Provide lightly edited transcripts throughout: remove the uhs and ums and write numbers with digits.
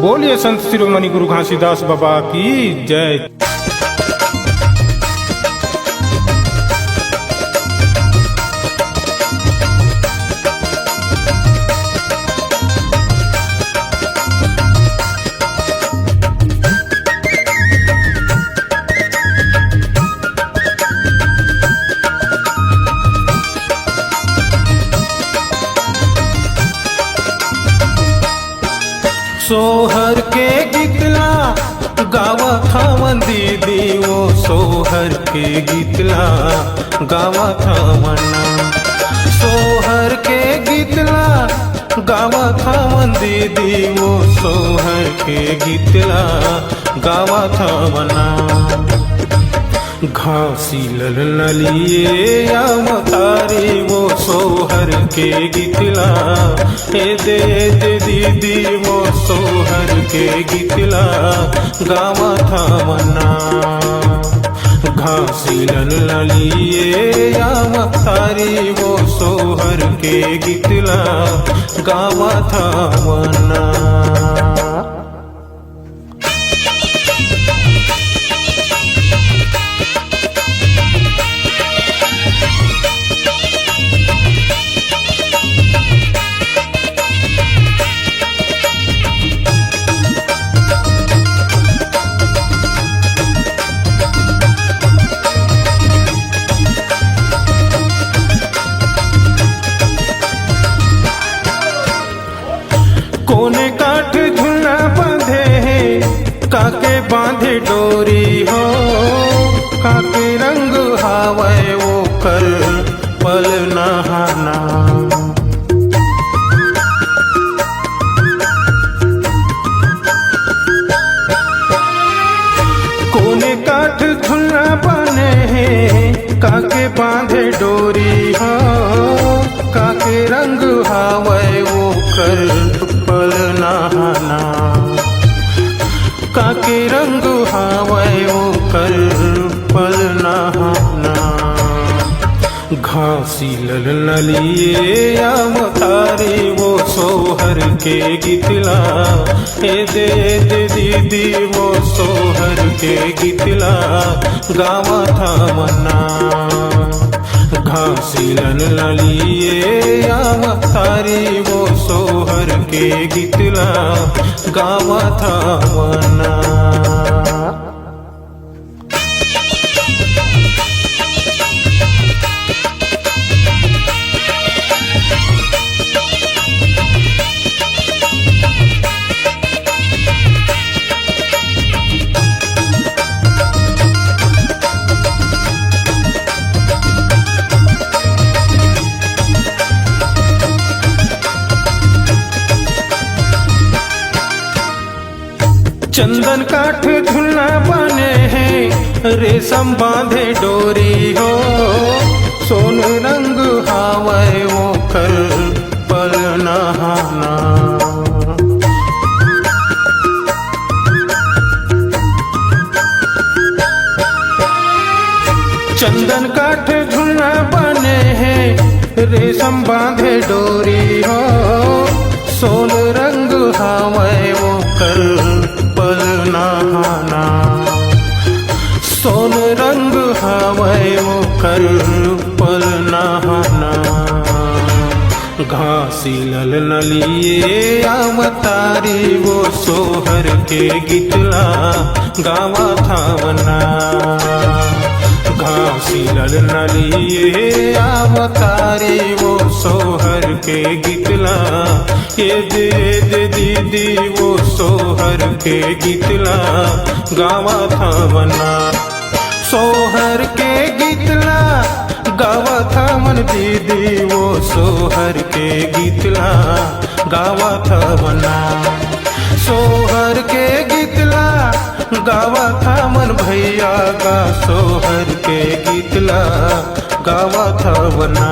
बोलिए संत शिरोमणि गुरु घासीदास बाबा की जय। सोहर के गीतला गावा थावन दीदी वो सोहर के गीतला गावा थावना। सोहर के गीतला गावा थावन दीदी वो सोहर के गीतला गावा थावना। घासी ललिए या मतारी वो सोहर के गीतला ए दे दीदी वो सोहर के गीतला गावा थावना। घासी ललिए या मतारी वो सोहर के गीतला गावा थावना। कोने काठ झुलना बांधे हैं काके बांधे डोरी हो। काके रंग हावे वो कर पल नहाना। कोने काठ झुलना बने हैं काके बांधे डोरी हो। काके रंग हावे वो कर पल नहाना। काके रंग हावे वो कर पल नहाना। घासी ललिए या मतारी वो सोहर के गीतला ए दे दीदी वो सोहर के गीतला गावा थावना। घासी ललिए या मतारी वो सोहर के गीतला गावा थावना। चंदन काठ झुलना बने हैं रेशम बांधे डोरी हो। सोन रंग हावे वो कर पल नहाना। चंदन काठ झुलना बने हैं रेशम बांधे डोरी हो। सोन रंग हावे वो कर पल नहाना। सोन रंग हावे वो कर पल नहाना। घासी ललिए या मतारी वो सोहर के गीतला गावा थावना। घासी ललिए या मतारी वो सोहर के गीतला ये दे दीदी वो सोहर के गीतला गावा थावना। सोहर के गीतला गावा थावन दीदी वो सोहर के गीतला गावा थावना। सोहर के गीतला गावा थावन भैया का सोहर के गीतला गावा थावना।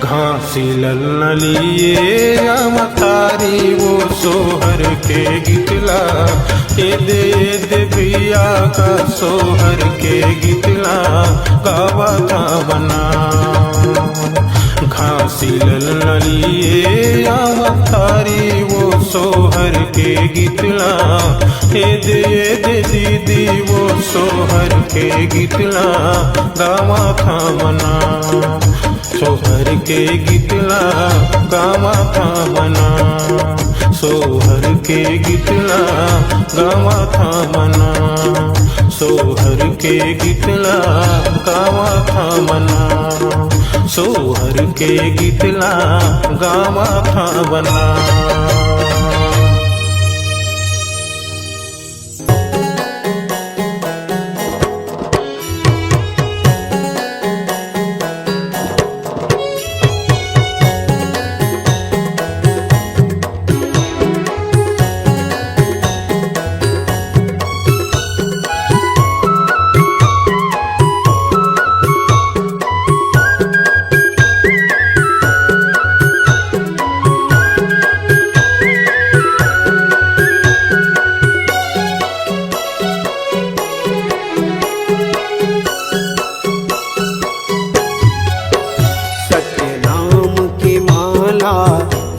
घासी ललिए या मतारी वो सोहर के गीतला ए दे भैया का सोहर के गीतला गावा थावना। घासी ललिए या मतारी वो सोहर के गीतला, ए दे दीदी वो सोहर के गीतला गावा था मना, सोहर के गीतला गावा था मना, सोहर के गीतला गावा था मना, सोहर के गीतला गावा था मना, सोहर के गीतला गावा था मना।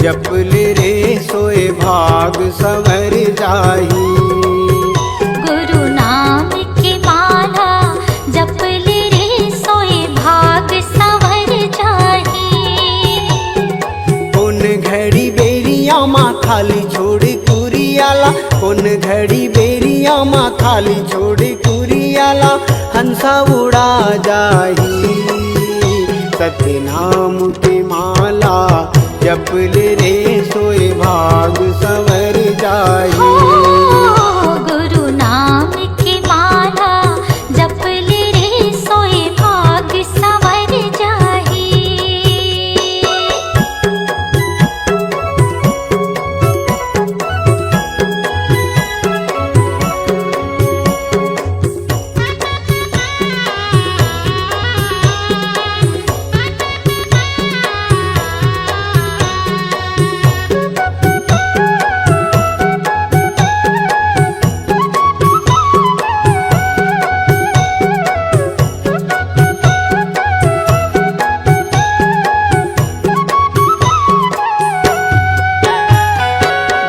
जपल रे सोए भाग सवर जाही, गुरु नाम की माला जपल रे सोए भाग सवर जाही। कौन घड़ी बेरिया माँ खाली छोड़ कुरियाला, कौन घड़ी बेरिया माँ खाली छोड़ कुरियाला हंसा उड़ा जाही। सत्य नाम की माला जपल रे सोए भाग सवर जाही। गुरु नाम की माला जपल रे सोए भाग सवर जाही।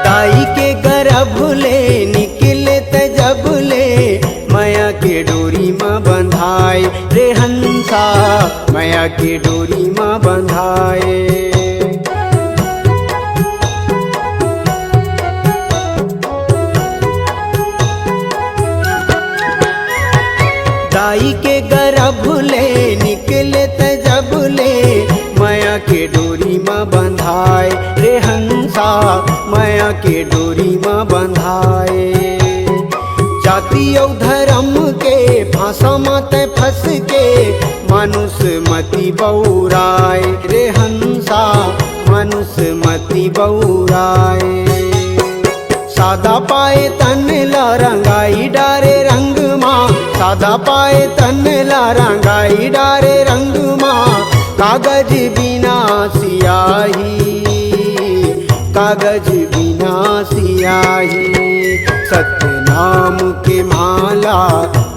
दाई के गर्भ ले निकले जब ले माया के डोरी माँ बंधाए रे हंसा, माया के डोरी माँ बंधाए। दाई के गर्भ ले निकले जब ले माया के डोरी माँ बंधाए रे हंसा, माया के डोरी माँ बंधाए। जाति और धर्म के फांसा मत फंस के मानुष मति बौराए रे हंसा, मानुष मति बौराए। सादा पाए तन ला रंगाई डारे रंग माँ, सादा पाए तन ला रंगाई डारे रंग माँ। कागज बिना सियाही, कागज बिना सियाही। सत्य नाम के माला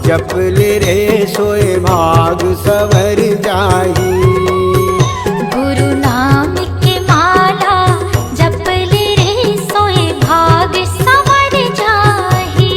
जपल रे सोए भाग सवर जाही। गुरु नाम की माला जपल रे सोए भाग सवर जाही।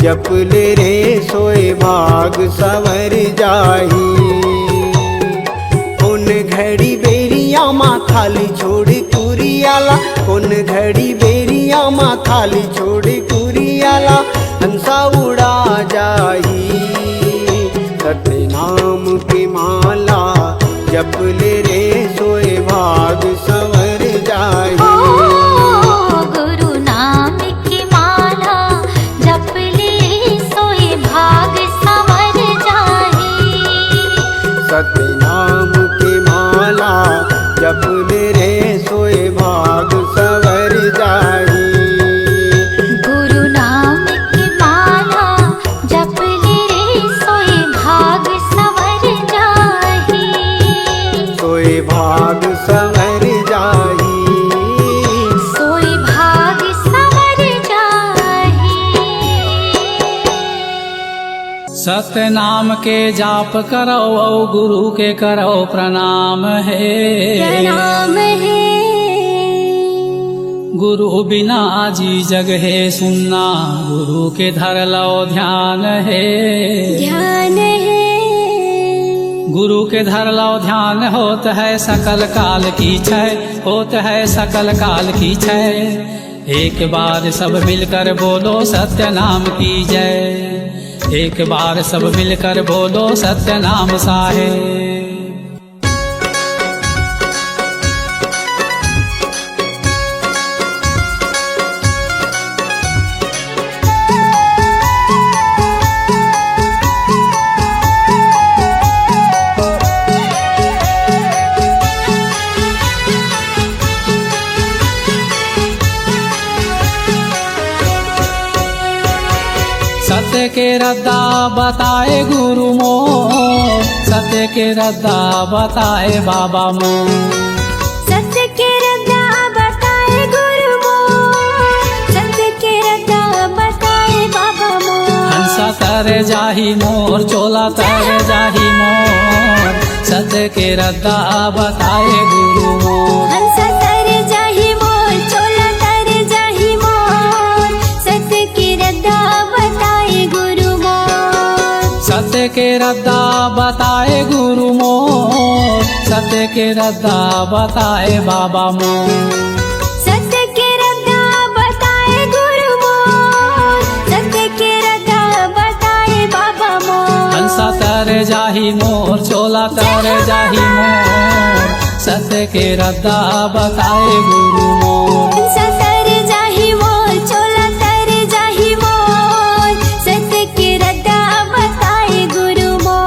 जप ले रे सोए भाग सवर जाही। कौन घड़ी बेरिया माँ थाली छोड़ कुरियाला, कौन घड़ी बेरिया माँ थाली छोड़ कुरियाला, हंसा उड़ा जाही। सत्य नाम की माला जप ले रे सोए भाग सवर जाही। गुरु नाम की माला जप ले सोए भाग संवर जाहि। सत्य नाम की माला जप ले रे सोए भाग सवर जाही। गुरु नाम की माला जप ले रे सोए भाग संवर जाहि। सोए भाग सवर जाही। सोए भाग संवर जाहि। सत्य नाम के जाप करो और गुरु के करो प्रणाम है। प्रणाम है। गुरु बिना जी जग है सुनना, गुरु के धर लो ध्यान है। ध्यान है। गुरु के धर लो ध्यान होत है सकल काल की छय, होत है सकल काल की छय। एक बार सब मिलकर बोलो सत्य नाम की जय। एक बार सब मिलकर बोलो सत्य नाम साहेब। सत्य के रद्दा बताए गुरु मोह, सत्य के रद्दा बताए बाबा मोह। सत्य के रद्दा बताए गुरु मोर, सत्य के रद्दा बताए बाबा मोर। हंसा तर जाही मोर, चोला तर जाही मोर, सत्य के रद्दा बताए गुरु मोर। हंसा तर जाहि मोर, चोला तर जाहि मोर, सत्य के रद्दा बताए गुरु मोर। सत्य के रद्दा बताए गुरु मोर, सत्य के रद्दा बताए बाबा मोर। सत्य के रद्दा बताए गुरु मोर, सत्य के रद्दा बताए बाबा मोर। हंसा तर जाही मोर, चोला तर जाही मोर, सत्य के रद्दा बताए गुरु मोर। हंसा तर जाहि मोर, चोला तर जाहि मोर, सत्य के रद्दा बताए गुरु मोर।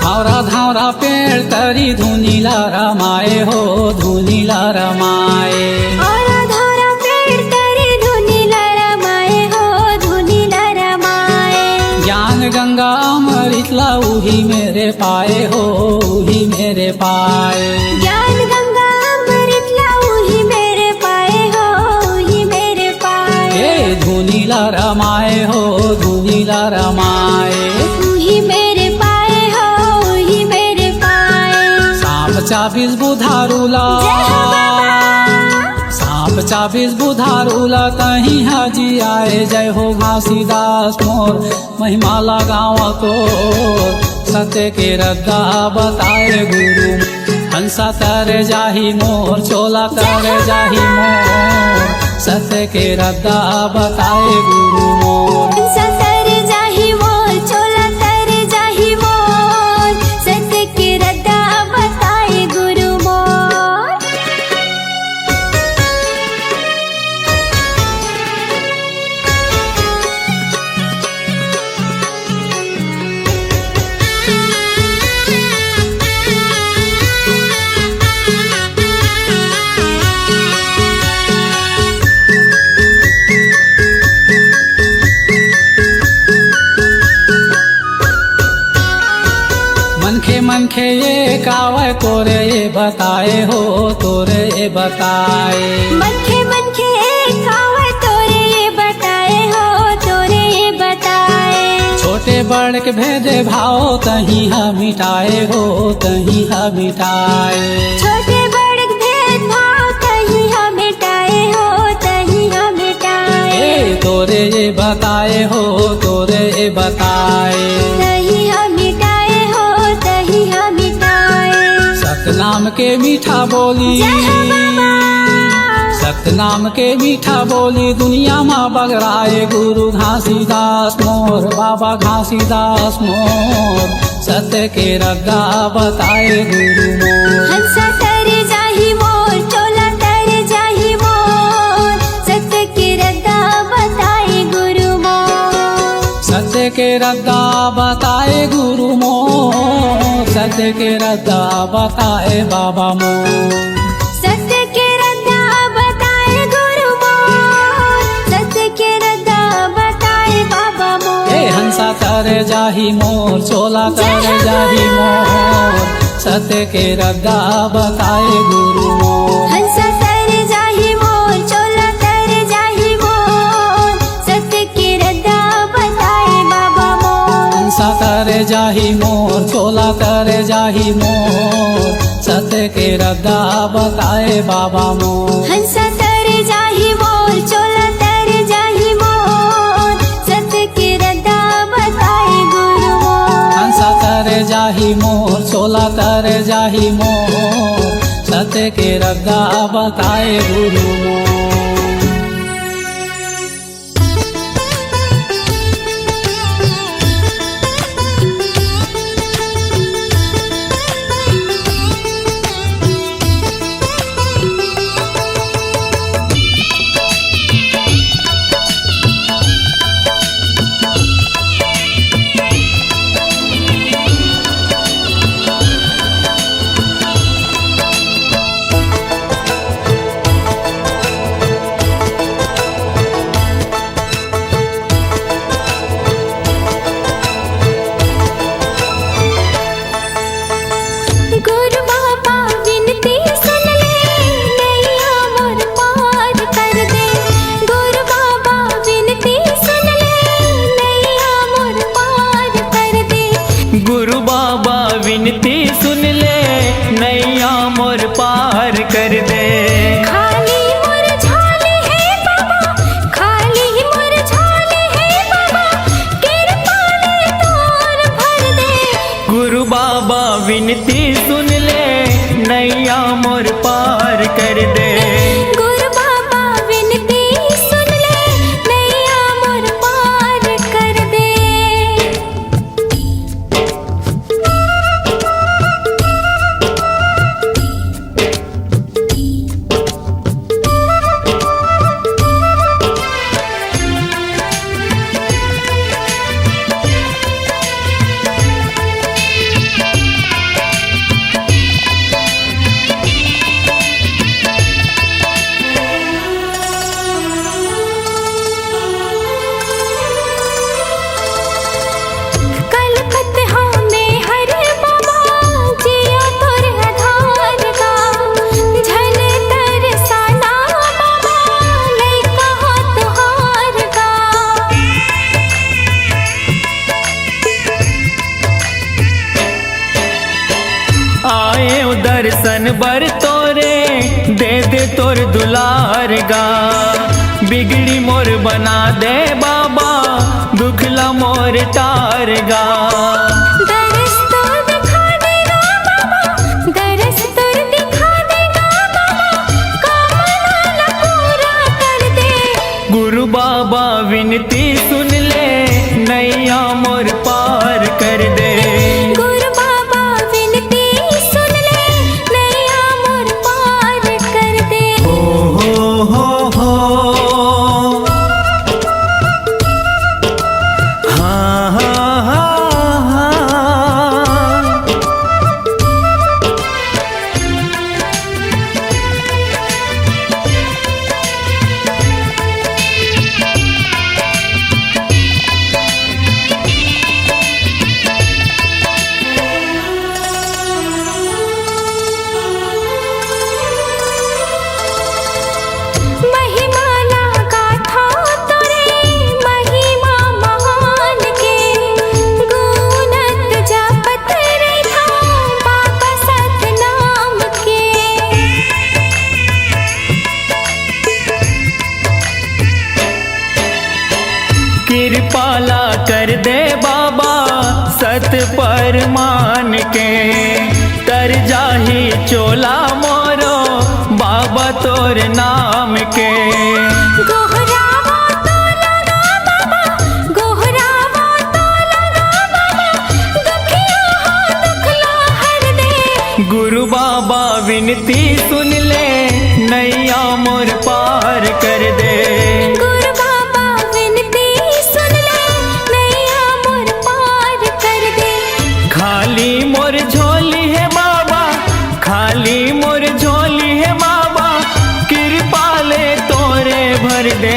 धावरा धावरा पेड़ तरी धुनीला रमाए हो, धुनीला रमाए। औरा धौरा पेड़ तरी धुनीला रमाए हो, धुनीला रमाए। ज्ञान गंगा अमृतला उही मेरे पाए हो, उही मेरे पाए। ज्ञान गंगा अमृतला उही मेरे पाए हो, उही मेरे पाए। ए धुनीला रमाए हो, धुनीला रमाए। उही मेरे पाए हो, उही मेरे पाए। सांप चाबीस बुधारूला, सांप चाबीस बुधारूला, तही हाजी आए। जय हो घासीदास मोर, महिमा लगाव तो सत्य के रद्दा बताए गुरु। हंसा तर जाही मोर, चोला तर जाही मोर, सत्य के रद्दा बताए गुरु मोर। हंसा तर जाहि मोर, चोला तर जाहि मोर, सत्य के रद्दा बताए गुरु मोर। मनखे मनखे ये कावे तोरे ये बताए हो तोरे ये बताए। मनखे मनखे खावे तोरे ये बताए हो तोरे ये बताए। छोटे बड़ के भेदे भाव तही हम मिटाए हो तही हम मिटाए। छोटे बड़े भेदभाव तही हम मिटाए हो तही हम मिटाए। तोरे ये बताए हो तोरे ये बताए। तही हम मिटाए हो तही हम मिटाए। सतनाम के मीठा बोली सतनाम के मीठा बोली दुनिया माँ बगराए गुरु घासीदास मोर बाबा घासीदास मोर सत्य के रद्दा बताए गुरु मोर। हंसा तर जाही मोर चोला तर जाही मोर सत्य के रद्दा बताए गुरु मोर। सत्य के रद्दा बताए गुरु मोर सत्य के रद्दा बताए बाबा मोर। सत्य के रद्दा बताए गुरु मोर सत्य के रद्दा बताए बाबा मोर। हंसा तर जाही मोर चोला तर जाही मोर सत्य के रद्दा बताए गुरु मोर। हंसा तर जाही मोर चोला तर जाही मोर सत्य के रद्दा बताए बाबा मोर। हंसा तर जाही मोर चोला तर जाही मोर सत्य के रद्दा बताए बाबा मोर। हंसा तर जाही मोर चोला तर जाही मोर सत्य के रद्दा बताए गुरु मोर। हंसा तर जाही मोर चोला तर जाही मोर सत्य के रद्दा बताए गुरु मोर। गुरु बाबा विनती सुन ले नैया मोर पार कर दे। गुरु बाबा विनती सुन ले नैया मोर पार कर दे। गुरु बाबा विनती सुन ले नैया मोर पार कर दे। खाली मोर झाले है बाबा खाली मोर झाले है बाबा कृपा ले तोर भर दे। गुरु बाबा विनती सुन ले नैया मोर पार कर दे। गुरु बाबा विनती सुन ले नैया मोर पार कर दे। कलकत में हर बाबा जिया तोर आधार का झल तर साना बाबा लइका तुहार का। आए दर्शन बर तोरे दे दे तोर दुलार गा। बिगड़ी मोर बना दे बाबा दुखला मोर तार गा। दरस तो दिखा देगा बाबा दरस तो दिखा देगा बाबा कामना पूरा कर दे। गुरु बाबा विनती सुन ले नैया मोर पार कर दे। गुरु बाबा विनती सुन ले नैया मोर पार कर दे। हो हाँ हाँ हाँ हाँ तर जाही चोला मोरो बाबा तोर नाम के। गोहरावा तो लगा बाबा, गोहरावा तो लगा बाबा, दुखिया हो दुखला हर दे। गुरु बाबा विनती सुन ले नैया मोर पार कर दे। गुरु बाबा विनती सुन ले नैया मोर पार कर दे। खाली मोर झोली है बाबा, खाली मोर झोली है बाबा, कृपा ले तोरे भर दे।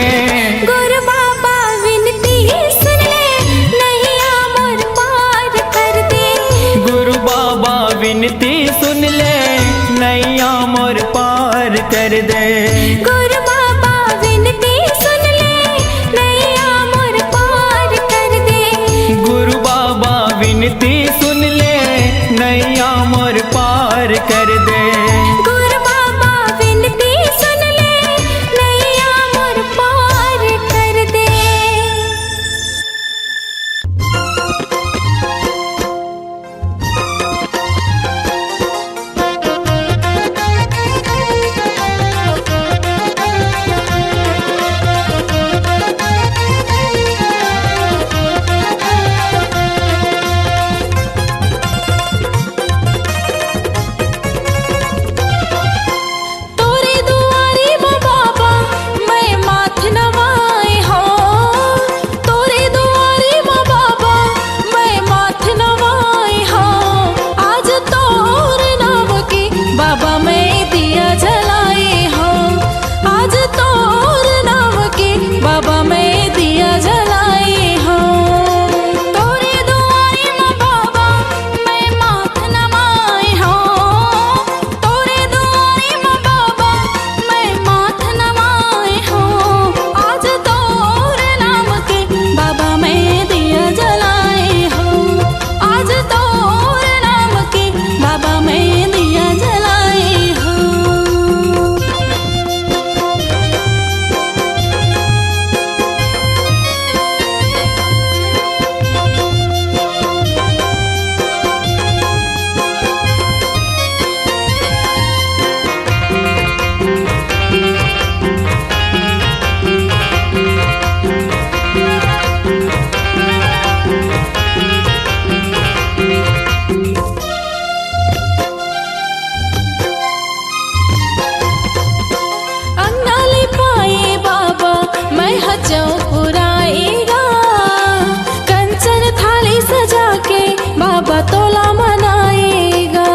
गुरु बाबा विनती सुन ले नैया मोर पार कर दे। गुरु बाबा विनती सुन ले नैया मोर पार कर दे। गुरु बाबा विनती सुन ले नैया मोर पार कर दे। गुरु बाबा विनती सुन ले नैया मोर पार कर दे। गुरु बाबा विनती सुन ले नैया मोर पार कर दे। तोरे दुआरे माँ बाबा मैं माथ नवाए हो। तोरे दुआरे माँ बाबा मैं माथ नवाए हो। आज तोर नाम के बाबा मैं दिया जलाए हो। आज तोर नाम के बाबा मैं दिया जलाए हो। तोरे दुआरे माँ बाबा मैं माथ नवाए हो। तोरे दुआरे माँ बाबा मैं माथ नवाए हो। आज तोर नाम के बाबा मैं दिया जलाए हो। आज तोर नाम के बाबा मैं दिया जलाए हो। अंगनाले पाए बाबा मैं हजों पुराएगा। कंचन थाली सजा के बाबा तोला मनाएगा।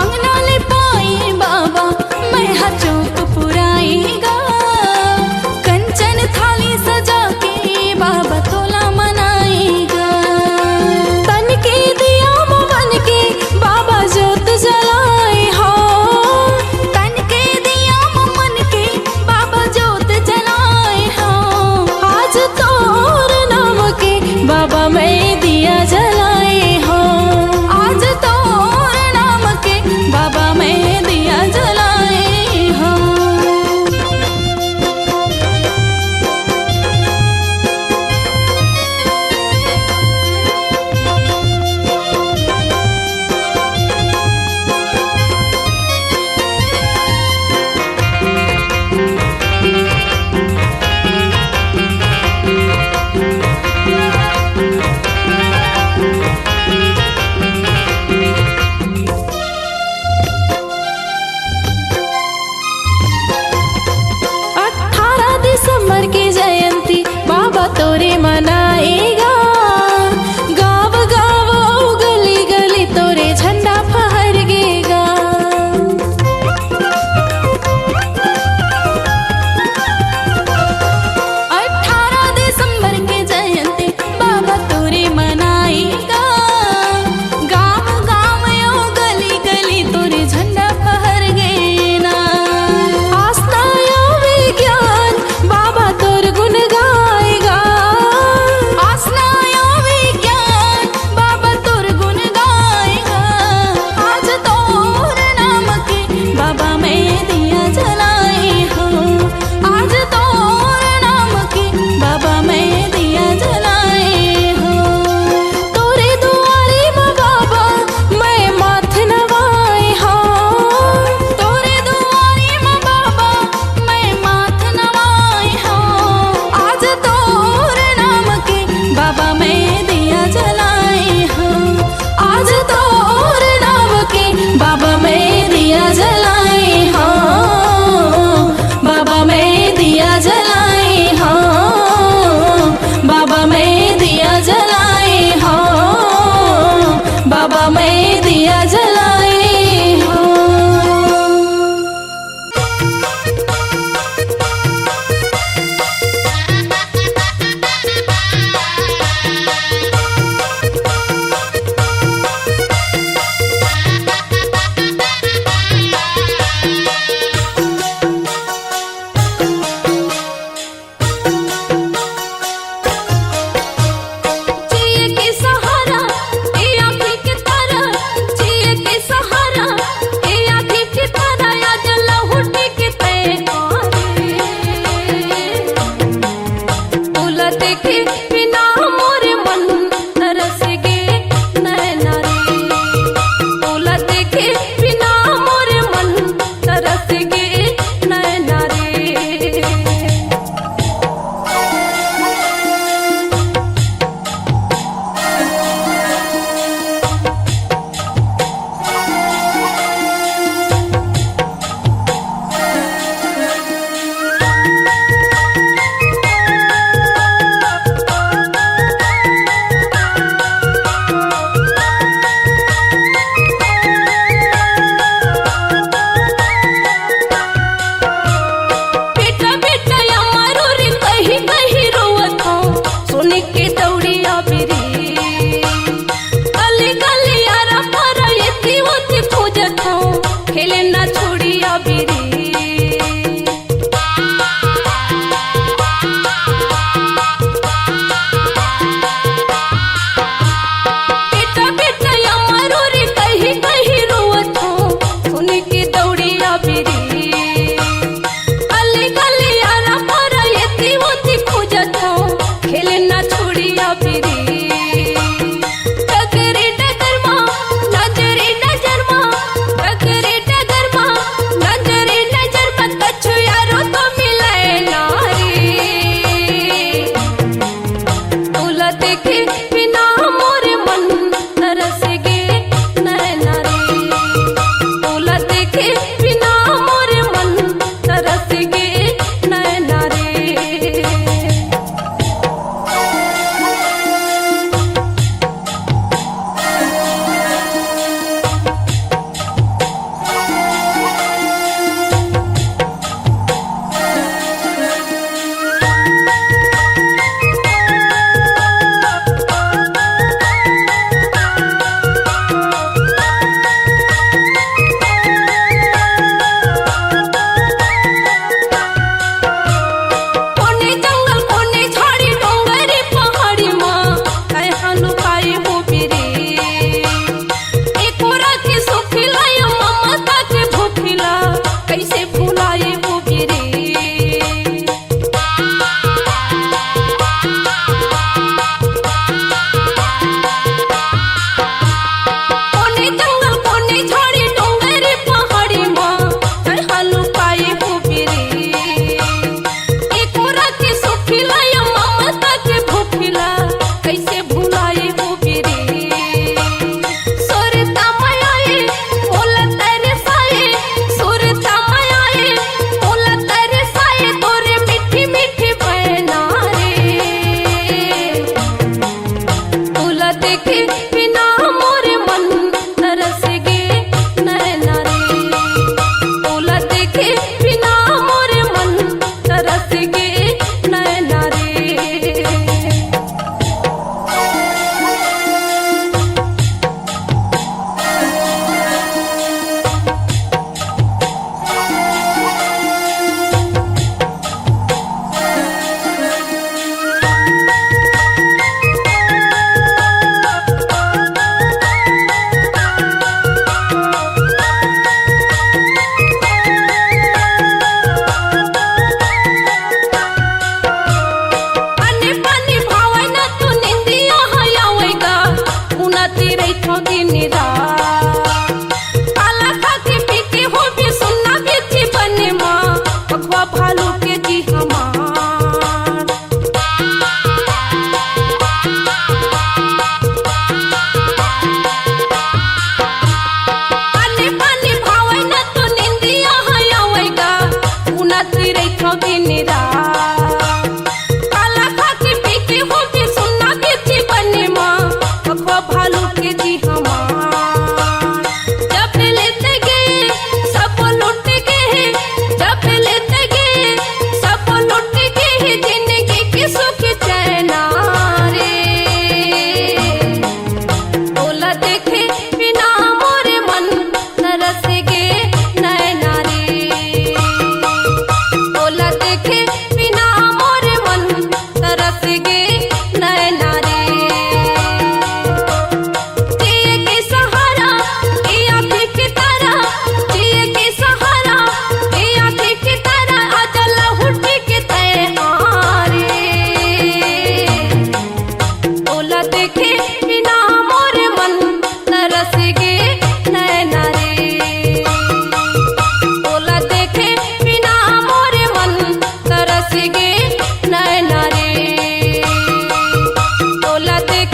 अंगनाले पाए बाबा मैं हजों पुराएगा। कंचन थाली सजा के बाबा तोला मनाएगा। तन के दिया मन के बाबा जोत जलाए हो। तन के दिया मन के बाबा जोत जलाए हो। आज तोर नाम के बाबा मैं दिया जलाए हो। आज तोर नाम के बाबा मैं दिया जलाए हो। देखे बिना मोर मन तरस गे नैना रे तोला देखे बिना मोर मन तरस गे नैना रे बेटा बेटा या मारो रे कहीं कहीं रोवत हूँ सोने के दौड़िया बिरी गली गली यारा पर ये होती खोजत हूँ खेले ना छोड़िया बिरी बेटा बेटा या मारो रे कहीं कहीं रोवत हूँ सोने के दौड़िया बिरी गली गली यारा पर ये होती खोजत हूँ खेले ना छोड़िया बिरी डगरे डगर माँ नजरे नजर माँ डगरे डगर माँ नजरे नजर माँ कछु यारो तो मिले ना रे तोला देखे बिना मोर मन तरस गे नैना रे तोला देखे बिना मोर मन तरस गे नैना रे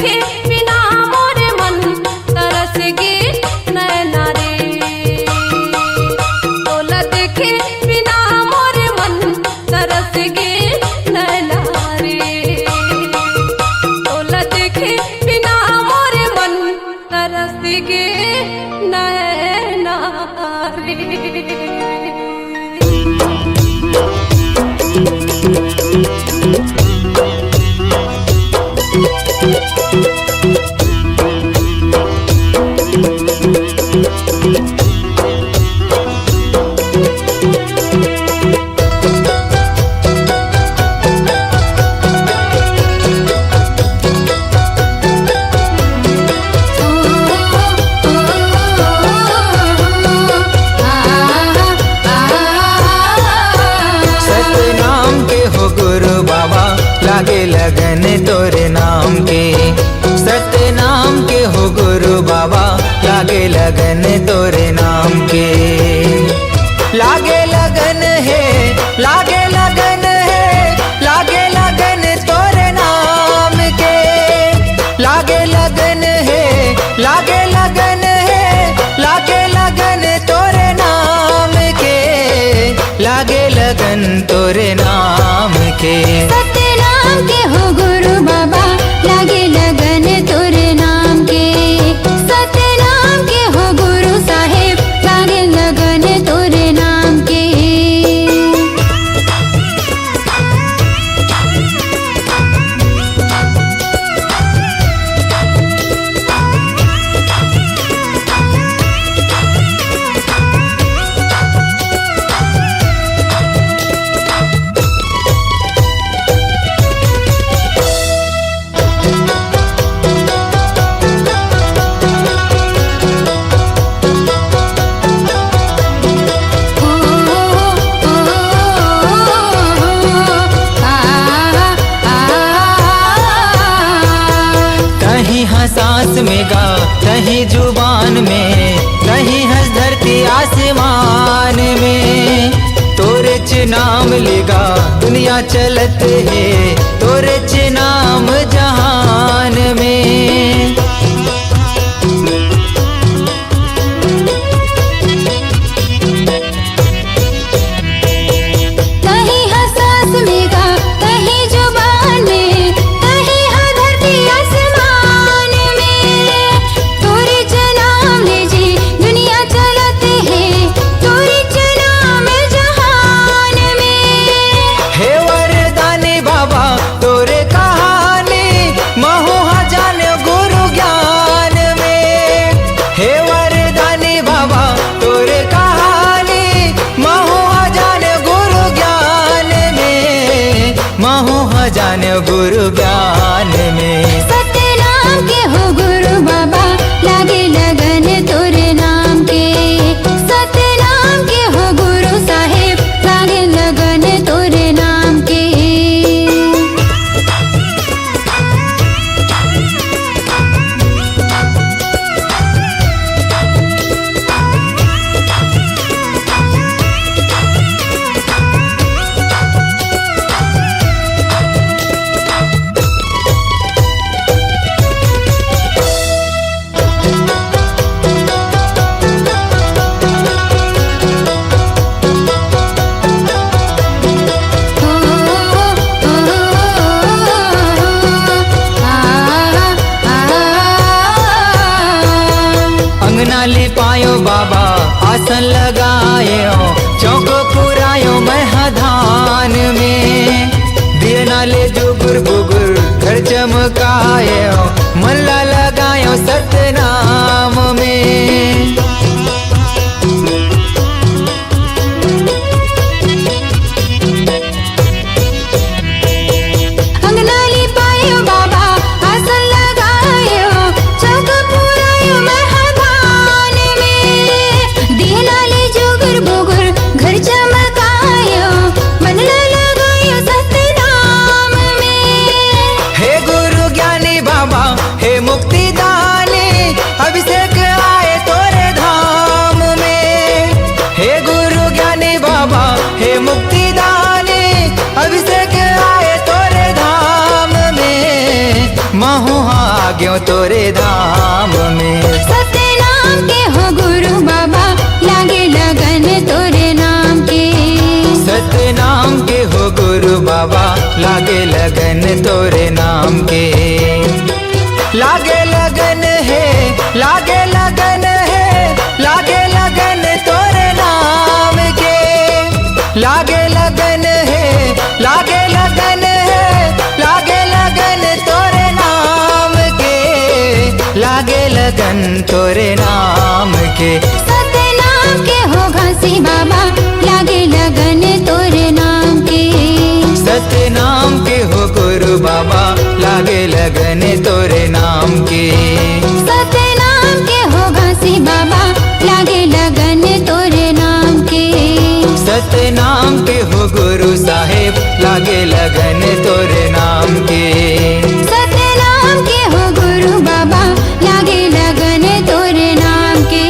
देखे बिना मोर मन तरस गे नैना रे तोला देखे बिना मोर मन तरस गे नैना रे तोला देखे बिना मोर मन तरस गे नैना रे। सतनाम के हो गुरु बाबा लागे लगन तोरे नाम के सतनाम के हो गुरु बाबा लागे लगन तोरे नाम के लागे लगन है लागे लगन है लागे लगन तोरे नाम के लागे लगन है लागे लगन है लागे लगन तोरे नाम के लागे लगन तोरे नाम के सतनाम के हो गुरु बाबा लागे लगन तोरे नाम के सतनाम के हो गुरु साहेब लागे लगन तोरे नाम के। कहीं सांस में गा कहीं जुबान में कहीं हंस धरती आसमान में तोरे च नाम लेगा दुनिया चलत है तोरे च नाम जहान में कहीं हंसास में गा कहीं जुबान में कहीं हाँ धरती आसमान में तोरे नाम ले जी दुनिया चलते हैं तोरे नाम जहान में। हे वरदानी बाबा तोरे कहानी महू जान गुरु ज्ञान में हे वरदानी बाबा तोरे कहानी महू जान गुरु ज्ञान में महू जान गुरु ज्ञान में। सतनाम के हो गुरु बाबा लागे लगन तोरे नाम के सतनाम के हो गुरु साहेब लागे लगन तोरे नाम के। अंगना ले पायो बाबा आसन लगायो चौक पुरायो महधान में दिए नाले जुगुर बुगुर घर चमकायो मल्ला लगायो सतनाम में। अंगना लिपायो बाबा आसन लगायो चौक पुरायो महधान में दिए नाले जुगुर बुगुर घर चमकायो मन लगायो सतनाम में। हे गुरु ज्ञानी बाबा हे मुक्ति दानी अभिषेक आए तोरे धाम में हे गुरु ज्ञानी बाबा हे मुक्ति दानी अभिषेक आए तोरे धाम में महू आग्यो तोरे धाम में। सतनाम के हो गुरु बाबा लागे लगन तोरे नाम के। सतनाम के हो गुरु बाबा लागे लगन तोरे नाम के। लागे लगन है, लागे लगन है, लागे लगन तोरे नाम के। लागे लगन है, लागे लगन है, लागे लगन तोरे नाम के। लागे लगन तोरे नाम के। सतनाम के हो घासी बाबा लागे लगन तोरे नाम के। सतनाम के हो गुरु बाबा लागे लगन तोरे नाम के। सतनाम के हो घासी बाबा लागे लगन तोरे नाम के। सतनाम के हो गुरु साहेब लागे लगन तोरे नाम के। सतनाम के हो गुरु बाबा लागे लगन तोरे नाम के।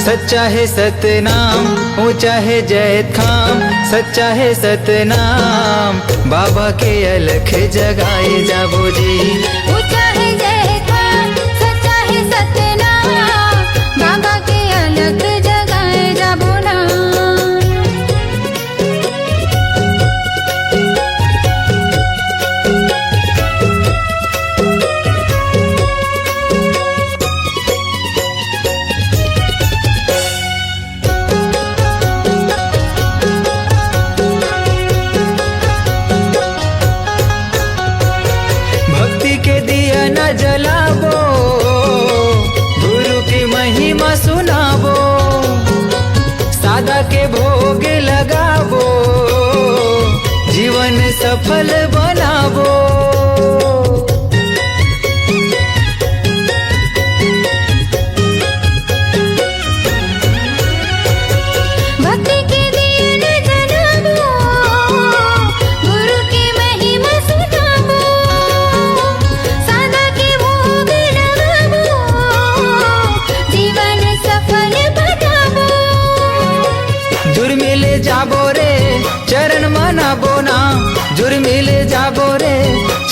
सच्चा है सतनाम, ऊंचा है जैत खाम, सच्चा है सतनाम, बाबा के अलख जगाए जाबो जी। ऊंचा है जय खान, सच्चा है सतनाम, बाबा के अलग जगाए जाबो ना। भक्ति के दिया न जलाबो, गुरु की महिमा सुनाबो, सादा के भोग लगाबो, जीवन सफल बनाबो। भक्ति के दिए न जलाबो, गुरु की महिमा सुनाबो, सादा के भोग लगाबो, जीवन सफल बनाबो। जुर्मिले जाबो रे चरण मनाबो ना, जुर्मिले जाबो रे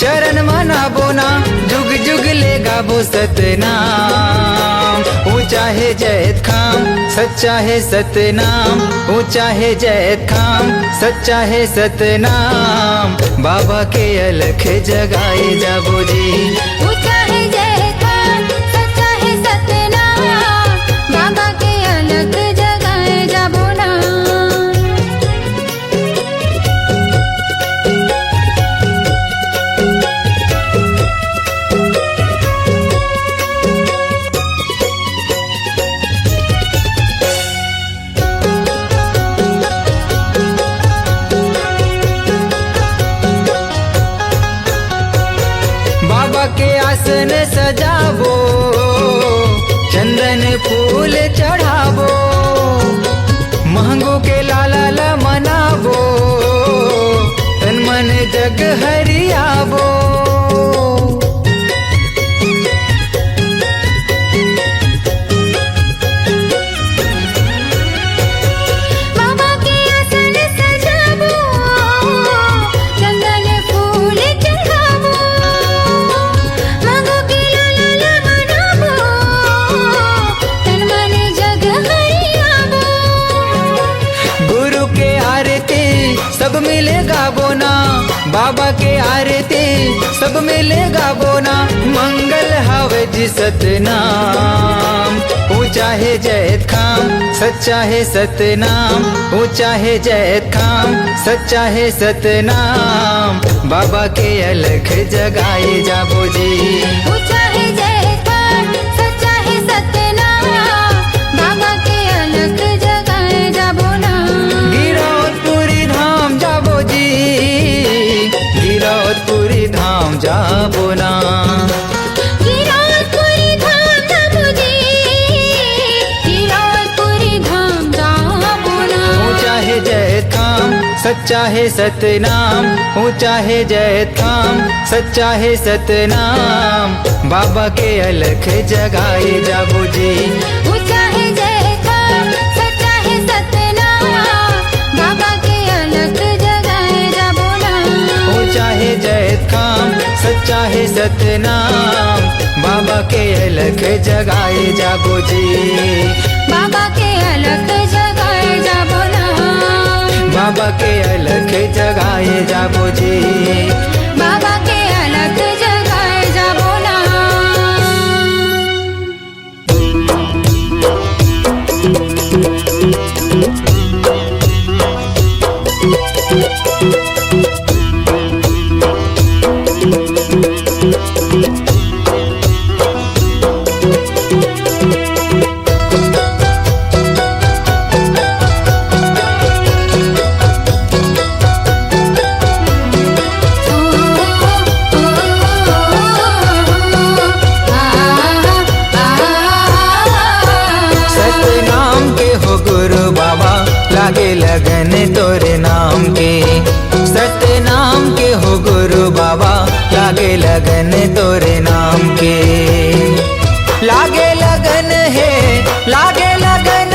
चरण मनाबो ना, जुग जुग ले गाबो सतनाम, ऊंचा है जैत खाम, सच्चा है सतनाम, ऊंचा है जैत खाम, सच्चा है सतनाम, बाबा के अलख जगाए जाबो जी। ऊंचा है जय खान, सच्चा है सतनाम, बाबा के अलग जगाए जाबो ना। बाबा के आसन सजाबो, चंदन फूल चढ़ाबो, महंगो के लाला ला मनाबो, तन मन जग हरियाबो। बाबा के आसन सजाबो, चंदन फूल चढ़ाबो, मांगो के लाला मनाबो, तन मन जग हरियाबो। गुरु के आरती सब मिले गाबो ना, बाबा के आरती सब मिले गाबो ना, मंगल हवे जी सतनाम, ऊंचा है जैत खाम, सच्चा है सतनाम, ऊंचा है जैत खाम, सच्चा है सतनाम, बाबा के अलख जगाए जाबो जी। ऊंचा है जय खान, सच्चा है सतनाम, बाबा के अलग जगाए जाबो ना। गिरौदपुरी धाम जाबो जी, गिरौदपुरी धाम जाबो ना। गिरौदपुरी धाम जाबो जी, गिरौदपुरी धाम जाबो ना। ऊंचा है जैत खाम, सच्चा है सतनाम, ऊंचा है जैत खाम, सच्चा है सतनाम, बाबा के अलख जगाए जाबो जी। ऊंचा है जय खान, सच्चा है सतनाम, बाबा के अलग जगाए जाबो ना। ऊंचा है जैत खाम, सच्चा है सतनाम, बाबा के अलख जगाए जाबो जी। बाबा के अलग जगाए जाबो ना। बाबा के अलख जगाए जाबो जी। बाबा के अलग जगाए जाबो ना। लागे लगन तोरे नाम के, सतनाम के हो गुरु बाबा, लागे लगन तोरे नाम के। लागे लगन है, लागे लगन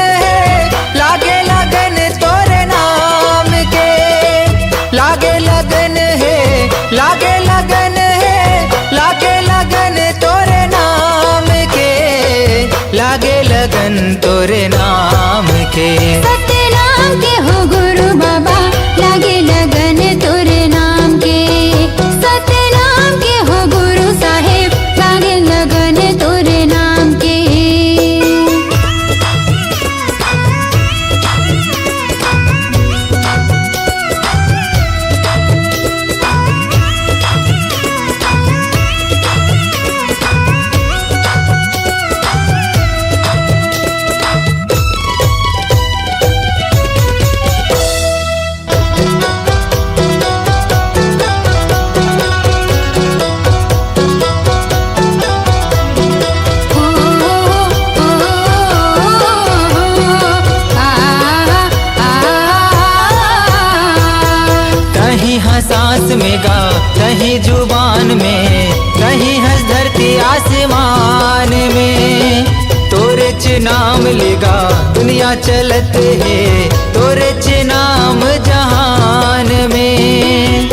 तोरे नाम के। सतनाम के हो गुरु बाबा लागे लगन तोरे नाम के। सतनाम के हो गुरु साहेब लागे लगन तोरे नाम के। कहीं हंस सांस में गा, कहीं जुबान में, कहीं हंस धरती आसमान में। तोरे च नाम लेगा दुनिया चलत है, तोरे च नाम जहान में।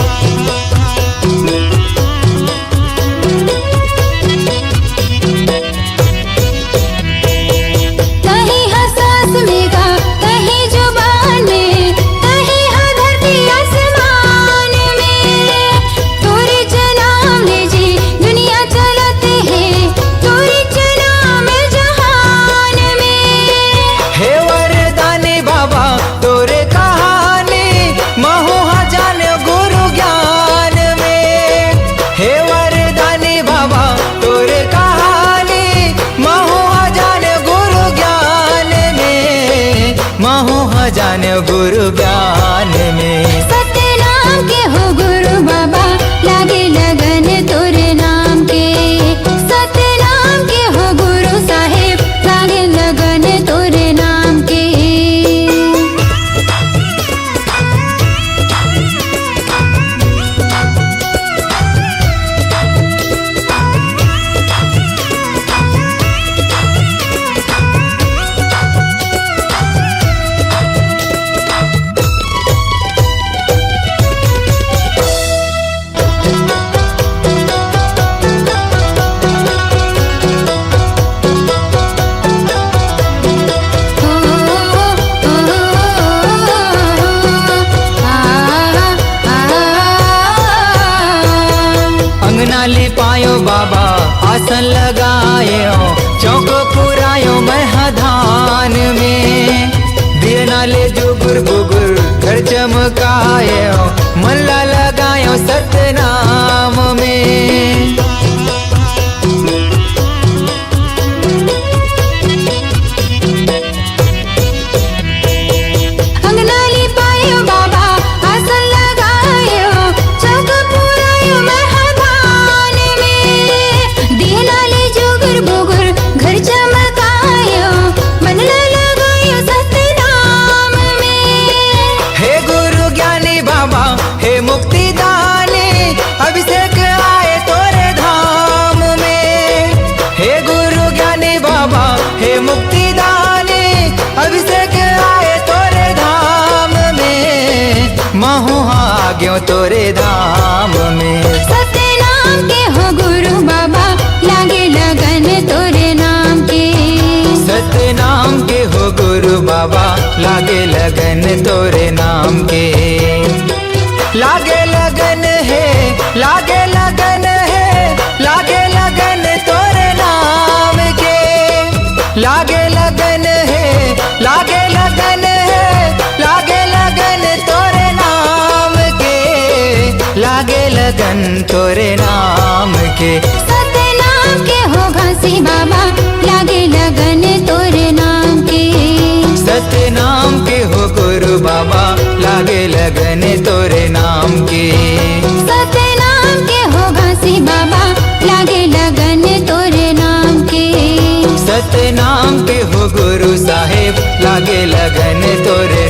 कहीं हंस सांस में गा, कहीं जुबान में, कहीं हंस धरती आसमान में। तोरे च नाम ले जी दुनिया चलत है, तोरे च नाम जहान में। हे वरदानी बाबा तोरे कहानी, महू जान गुरु ज्ञान में। हे वरदानी बाबा तोरे कहानी, महू जान गुरु ज्ञान में, महू जान गुरु ज्ञान में। सतनाम के हो गुरु बाबा लागे लगन तोरे नाम के। सतनाम के हो गुरु साहेब लागे लगन तोरे नाम के। अंगना लिपायो बाबा आसन लगायो, चौक पुरायो महधान में। दिए नाले जुगुर बुगुर घर चमकायो, मल्ला लगायो सतनाम में। अंगना लिपायो बाबा आसन लगायो, चौक पुरायो महधान में। दिए नाले जुगुर बुगुर घर चमकायो, मनला लगायो सतनाम में। हे गुरु ज्ञानी बाबा हे मुक्ति दानी, अभिषेक आए तोरे धाम में। हे गुरु ज्ञानी बाबा हे मुक्ति दानी, अभिषेक आए तोरे धाम में, महू आ गयो तोरे धाम में। सतनाम के हो गुरु बाबा लागे लगन तोरे नाम के। सतनाम के हो गुरु बाबा लागे लगन तोरे नाम के। लागे लगन है, लागे लगन है, लागे लगन तोरे नाम के। लागे लगन है, लागे लगन है, लागे लगन तोरे नाम के। लागे लगन तोरे नाम के। सतनाम के हो घासी बाबा लागे लगन तोरे नाम के। सतनाम के हो गुरु बाबा लागे लगन तोरे नाम के। सतनाम के हो घासी बाबा लागे लगन तोरे नाम के। सतनाम के हो गुरु साहेब लागे लगन तोरे